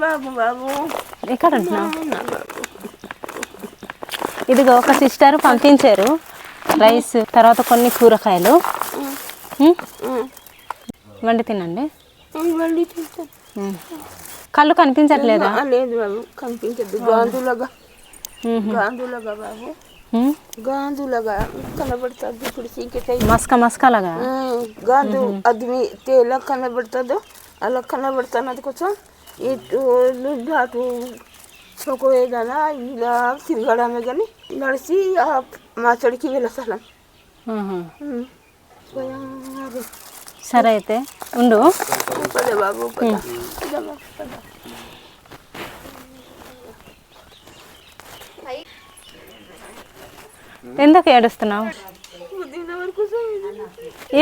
బాబు బాబు ఎక్కడ ఉంటున్నావు? ఇదిగో ఒక సిస్టర్ పంపించారు రైస్, తర్వాత కొన్ని కూరగాయలు. వండి తినండి. కళ్ళు కనిపించట్లేదా? లేదు బాబు, కనిపించదు. గాంధులగా గాంధులగా బాబు, గాంధులగా కనబడుతుంది. ఇప్పుడు చీకటి మస్కలాగా గాంధు అది ఎలా కనబడుతుందో అలా కనబడుతున్నది. కొంచెం ఇటు అటు ఏదైనా ఇలా తిరగడమే కానీ నడిచి మా చెడికి వెళ్ళసాను. సరే అయితే ఉండు. పద బాబు పద. ఎందుకు ఏడుస్తున్నావు?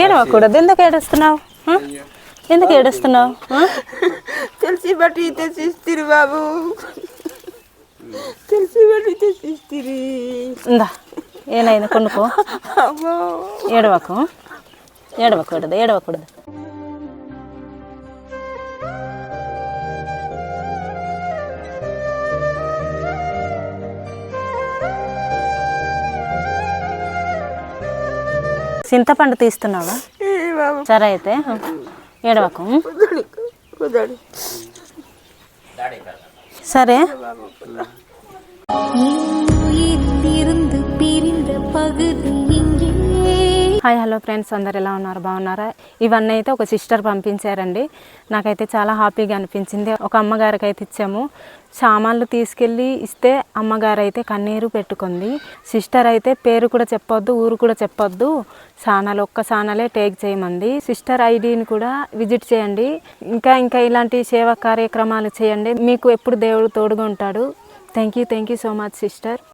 ఏడవకూడదు. ఎందుకు ఏడుస్తున్నావు? ఎందుకు ఏడుస్తున్నావు? తెలిసి బట్టి తెచ్చిస్తారు బాబు, తెలిసి బట్టి తెచ్చిస్తారు. ఇందా ఏనైనా కొనుక్కో. ఏడవకూడదు. చింతపండు తీస్తున్నావా? సరే అయితే ఏడవకు. సరే. హాయ్ హలో ఫ్రెండ్స్, అందరు ఎలా ఉన్నారు? బాగున్నారా? ఇవన్నీ అయితే ఒక సిస్టర్ పంపించారండి. నాకైతే చాలా హ్యాపీగా అనిపించింది. ఒక అమ్మగారికి అయితే ఇచ్చాము. సామాన్లు తీసుకెళ్ళి ఇస్తే అమ్మగారు అయితే కన్నీరు పెట్టుకుంది. సిస్టర్ అయితే పేరు కూడా చెప్పొద్దు, ఊరు కూడా చెప్పొద్దు, ఒక్క ఛానలే టేక్ చేయమంది. సిస్టర్ ఐడిని కూడా విజిట్ చేయండి. ఇంకా ఇలాంటి సేవా కార్యక్రమాలు చేయండి. మీకు ఎప్పుడు దేవుడు తోడుగా ఉంటాడు. Thank you so much sister.